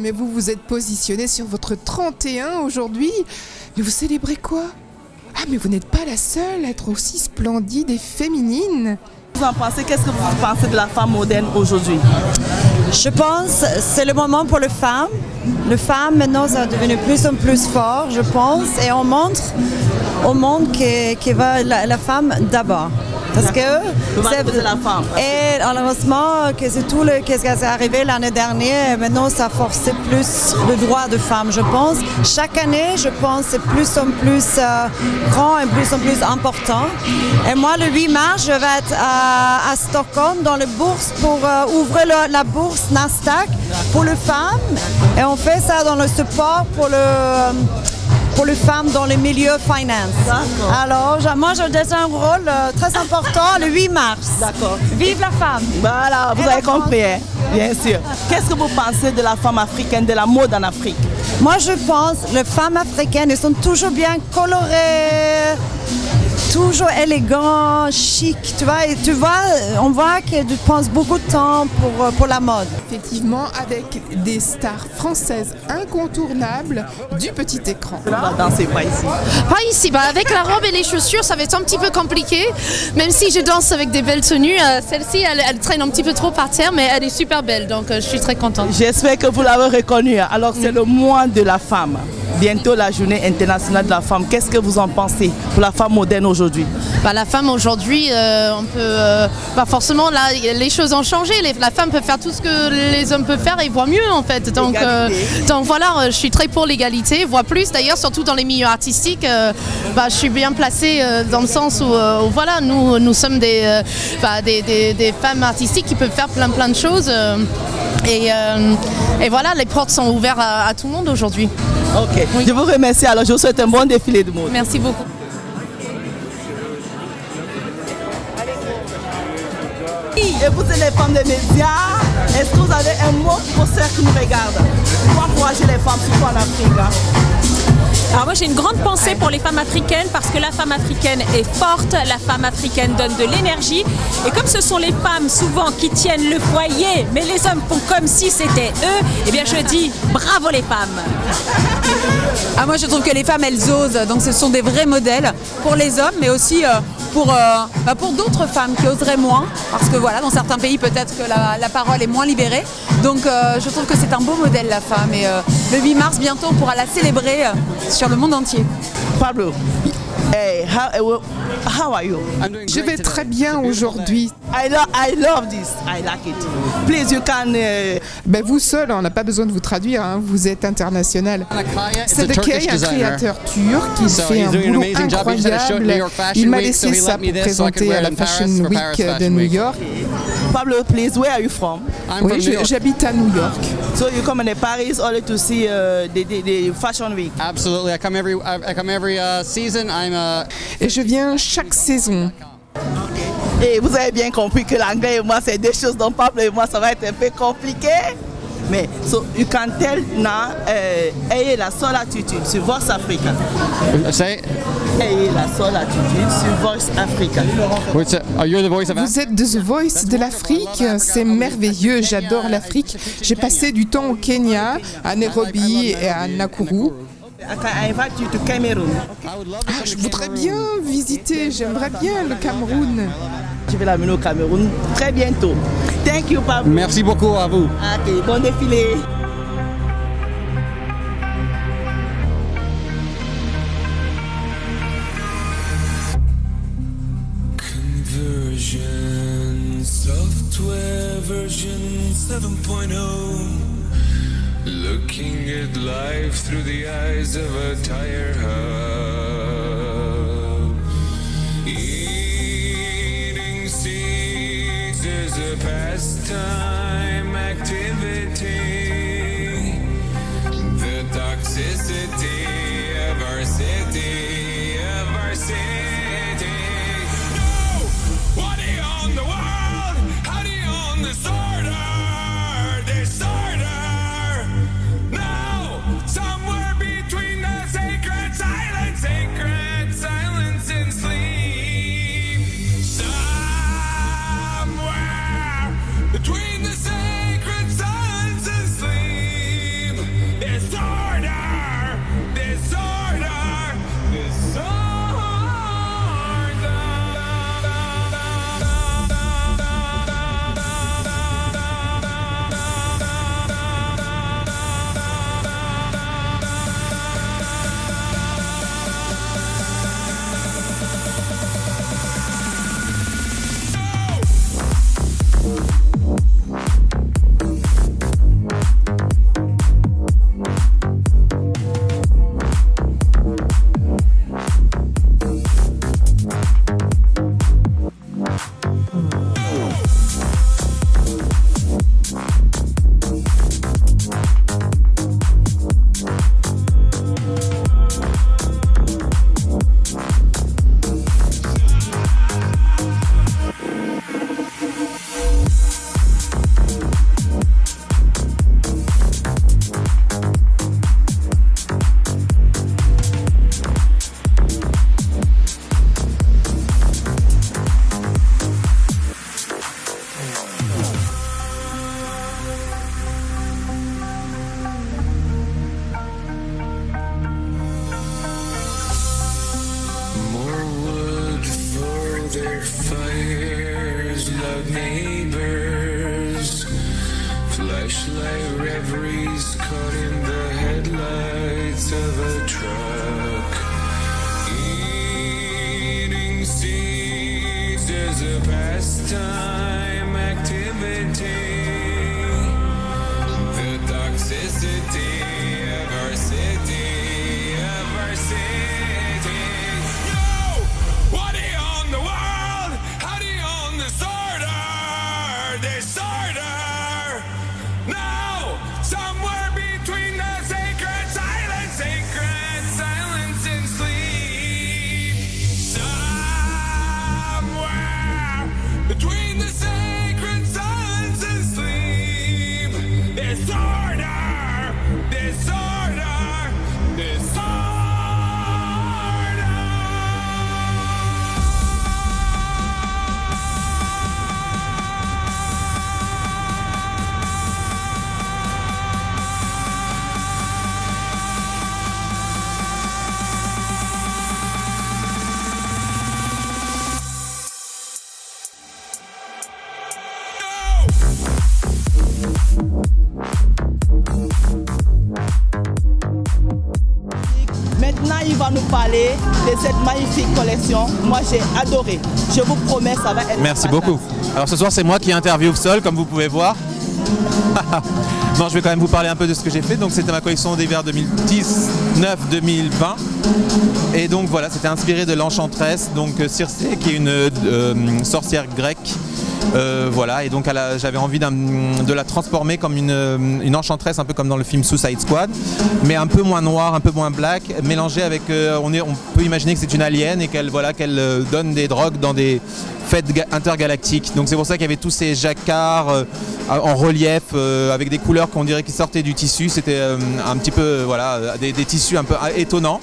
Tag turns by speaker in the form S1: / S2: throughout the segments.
S1: mais vous vous êtes positionné sur votre 31 aujourd'hui. Mais vous célébrez quoi? Ah, mais vous n'êtes pas la seule à être aussi splendide et féminine.
S2: Vous en pensez, qu'est-ce que vous pensez de la femme moderne aujourd'hui?
S3: Je pense que c'est le moment pour les femmes. Les femmes maintenant sont devenues plus en plus fortes, je pense, et on montre au monde que va la femme d'abord. Parce que
S2: c'est la femme.
S3: Et malheureusement que c'est tout ce qui est arrivé l'année dernière, maintenant ça force plus le droit de femme, je pense. Chaque année, je pense, c'est plus en plus grand et plus en plus important. Et moi, le 8 mars, je vais être à Stockholm dans la bourse pour ouvrir la bourse Nasdaq pour les femmes. Et on fait ça dans le support pour les femmes dans le milieu finance. Alors, moi, je détiens un rôle très important le 8 mars.
S2: D'accord.
S3: Vive la femme!
S2: Voilà, vous avez compris, hein? Bien sûr. Qu'est-ce que vous pensez de la femme africaine, de la mode en Afrique?
S3: Moi, je pense que les femmes africaines, elles sont toujours bien colorées, toujours élégantes, chic, tu vois. Et tu vois, on voit qu'elles pensent beaucoup de temps pour la mode.
S1: Effectivement, avec des stars françaises incontournables du petit écran.
S2: On va danser pas ici.
S4: Pas ici, avec la robe et les chaussures, ça va être un petit peu compliqué. Même si je danse avec des belles tenues, celle-ci, elle traîne un petit peu trop par terre, mais elle est super belle, donc je suis très contente.
S2: J'espère que vous l'avez reconnue. Alors, c'est le mois de la femme. Bientôt la journée internationale de la femme. Qu'est-ce que vous en pensez pour la femme moderne aujourd'hui?
S4: La femme aujourd'hui, on peut forcément, là, les choses ont changé. La femme peut faire tout ce que les hommes peuvent faire et voit mieux en fait. Donc voilà, je suis très pour l'égalité, voire plus d'ailleurs, surtout dans les milieux artistiques. Je suis bien placée dans le sens où voilà, nous sommes des femmes artistiques qui peuvent faire plein de choses. Et voilà, les portes sont ouvertes à tout le monde aujourd'hui.
S2: Ok, oui. Je vous remercie. Alors, je vous souhaite un bon défilé de mode.
S4: Merci beaucoup.
S2: Et vous êtes les femmes des médias, est-ce que vous avez un mot pour ceux qui nous regardent pour encourager les femmes, surtout en Afrique?
S5: Alors moi j'ai une grande pensée pour les femmes africaines parce que la femme africaine est forte, la femme africaine donne de l'énergie et comme ce sont les femmes souvent qui tiennent le foyer mais les hommes font comme si c'était eux, eh bien je dis bravo les femmes.
S6: Moi je trouve que les femmes elles osent, donc ce sont des vrais modèles pour les hommes mais aussi pour d'autres femmes qui oseraient moins parce que voilà dans certains pays peut-être que la parole est moins libérée donc je trouve que c'est un beau modèle la femme et le 8 mars bientôt on pourra la célébrer sur le monde entier.
S2: Pablo, how are you?
S1: Je vais très bien aujourd'hui.
S2: I love this. I like it. Please, you can.
S1: Vous seul, on n'a pas besoin de vous traduire. Hein, vous êtes international. C'est The Kay, un créateur turc qui fait un boulot incroyable. Il m'a laissé ça pour présenter à la Fashion Week de New York.
S2: Pablo, please, where are you from?
S1: Oui, j'habite à New York.
S2: So you come in Paris only to see the Fashion Week?
S7: Absolutely. I come every season.
S1: Et je viens chaque saison.
S2: Et vous avez bien compris que l'anglais et moi, c'est deux choses dont Pablo et moi, ça va être un peu compliqué. Mais, so you can tell now, ayez la seule attitude sur Voice Africa. Ayez la seule attitude sur Voice Africa.
S1: Vous êtes The Voice de l'Afrique, c'est merveilleux, j'adore l'Afrique. J'ai passé du temps au Kenya, à Nairobi et à Nakuru.
S2: I invite you to Cameroon.
S1: Je voudrais bien visiter, j'aimerais bien le Cameroun.
S2: Je vais l'amener au Cameroun très bientôt. Thank you, Pablo.
S7: Merci beaucoup à vous.
S2: Ok, bon défilé.
S8: Conversion software version 7.0. Looking at life through the eyes of a tire hub. Eating seeds is a pastime activity. The toxicity of our city, No! What do you own the world? How do you own this order? Somewhere between the sacred silence and sleep. Somewhere between the fires, loud neighbors, flashlight reveries caught in the headlights of a truck. Eating seeds is a pastime activity. The toxicity of our city, of our city. No! What do you own the world? How do you own disorder? Disorder! No! Somewhere between the sacred silence and sleep. Somewhere between the sacred silence and sleep. Disorder! Disorder! Disorder!
S2: Maintenant, il va nous parler de cette magnifique collection. Moi, j'ai adoré. Je vous promets, ça va être...
S9: Merci beaucoup. Alors ce soir, c'est moi qui interviewe Sol, comme vous pouvez voir. Non, je vais quand même vous parler un peu de ce que j'ai fait. Donc c'était ma collection d'hiver 2019-2020. Et donc voilà, c'était inspiré de l'Enchantresse, donc Circé, qui est une sorcière grecque. Voilà, et donc j'avais envie de la transformer comme une enchantresse, un peu comme dans le film Suicide Squad, mais un peu moins noir, un peu moins black, mélangé avec, on peut imaginer que c'est une alien et qu'elle donne des drogues dans des fêtes intergalactiques. Donc c'est pour ça qu'il y avait tous ces jacquards en relief, avec des couleurs qu'on dirait qui sortaient du tissu. C'était un petit peu, voilà, des tissus un peu étonnants.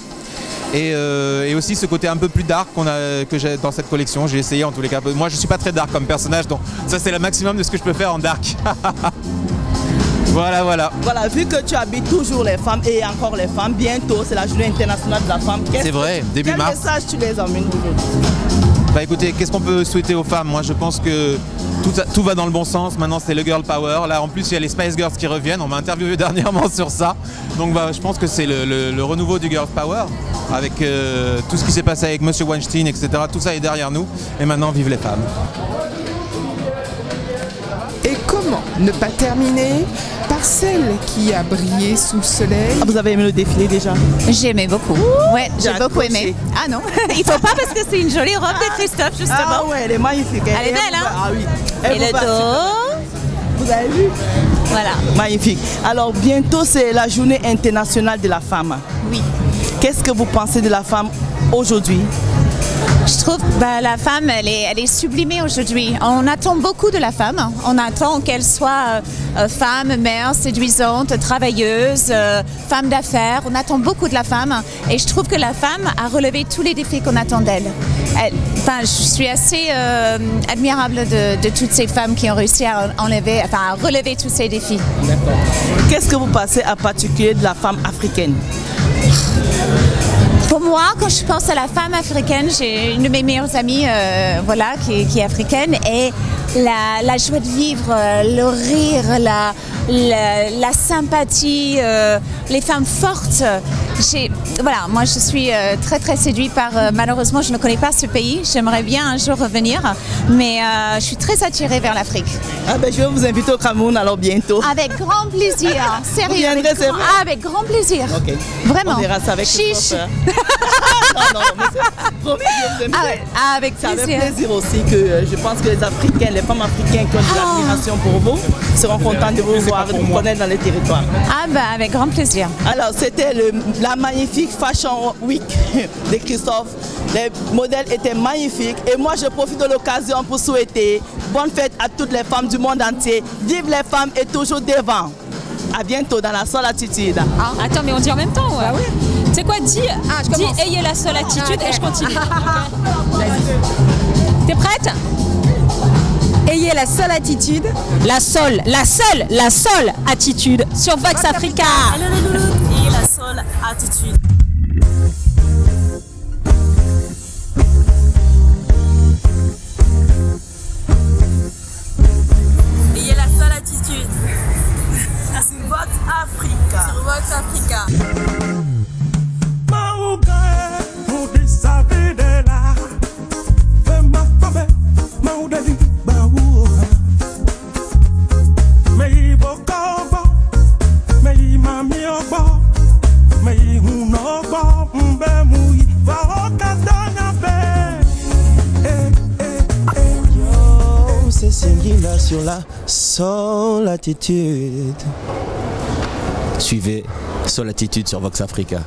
S9: Et aussi ce côté un peu plus dark que j'ai dans cette collection. J'ai essayé en tous les cas. Moi je suis pas très dark comme personnage, donc ça c'est le maximum de ce que je peux faire en dark. Voilà.
S2: Voilà, vu que tu habites toujours les femmes et encore les femmes, bientôt c'est la journée internationale de la femme.
S9: C'est vrai, début mars.
S2: Quel message tu les emmènes aujourd'hui?
S9: Bah écoutez, qu'est-ce qu'on peut souhaiter aux femmes? Moi je pense que tout va dans le bon sens. Maintenant c'est le girl power. Là en plus il y a les Spice Girls qui reviennent. On m'a interviewé dernièrement sur ça. Donc bah, je pense que c'est le renouveau du girl power. Avec tout ce qui s'est passé avec Monsieur Weinstein, etc. Tout ça est derrière nous. Et maintenant vive les femmes.
S1: Et comment ne pas terminer par celle qui a brillé sous le soleil?
S2: Vous avez aimé le défilé déjà?
S10: J'ai aimé beaucoup. Ouais, j'ai beaucoup aimé. Ah non, il faut pas parce que c'est une jolie robe de Christophe justement.
S2: Ah ouais, elle est magnifique.
S10: Elle est belle, hein?
S2: Ah oui.
S10: Et le dos.
S2: Vous avez vu?
S10: Voilà.
S2: Magnifique. Alors bientôt c'est la journée internationale de la femme.
S10: Oui.
S2: Qu'est-ce que vous pensez de la femme aujourd'hui?
S10: Je trouve que la femme, elle est sublimée aujourd'hui. On attend beaucoup de la femme. On attend qu'elle soit femme, mère, séduisante, travailleuse, femme d'affaires. On attend beaucoup de la femme. Et je trouve que la femme a relevé tous les défis qu'on attend d'elle. Je suis assez admirable de toutes ces femmes qui ont réussi à relever tous ces défis.
S2: D'accord. Qu'est-ce que vous pensez en particulier de la femme africaine?
S10: Pour moi, quand je pense à la femme africaine, j'ai une de mes meilleures amies qui est africaine et la joie de vivre, le rire, la sympathie, les femmes fortes. Moi je suis très très séduite par, malheureusement je ne connais pas ce pays, j'aimerais bien un jour revenir, mais je suis très attirée vers l'Afrique.
S2: Ah ben je vais vous inviter au Cameroun alors bientôt.
S10: Avec grand plaisir, sérieux, avec grand plaisir.
S2: Okay.
S10: Vraiment.
S2: On verra ça avec
S10: Chiche.
S2: non, mais c'est promis, je vous invite.
S10: Avec plaisir.
S2: C'est avec plaisir aussi que je pense que les Africains, les femmes africaines qui ont de l'admiration pour vous seront contents de vous voir, de vous connaître dans les territoires.
S10: Ah ben avec grand plaisir.
S2: Alors c'était la magnifique Fashion Week de Christophe. Les modèles étaient magnifiques et moi je profite de l'occasion pour souhaiter bonne fête à toutes les femmes du monde entier. Vive les femmes et toujours devant. À bientôt dans la seule attitude.
S5: Ah, attends, mais on dit en même temps, ouais. Ah oui. C'est quoi, dis ayez la seule attitude et je continue. T'es prête? Ayez la seule attitude. La seule attitude sur Vox Africa.
S2: Ayez la seule attitude.
S11: C'est Singila sur la Soul-Attitude. Suivez Soul-Attitude sur Vox Africa.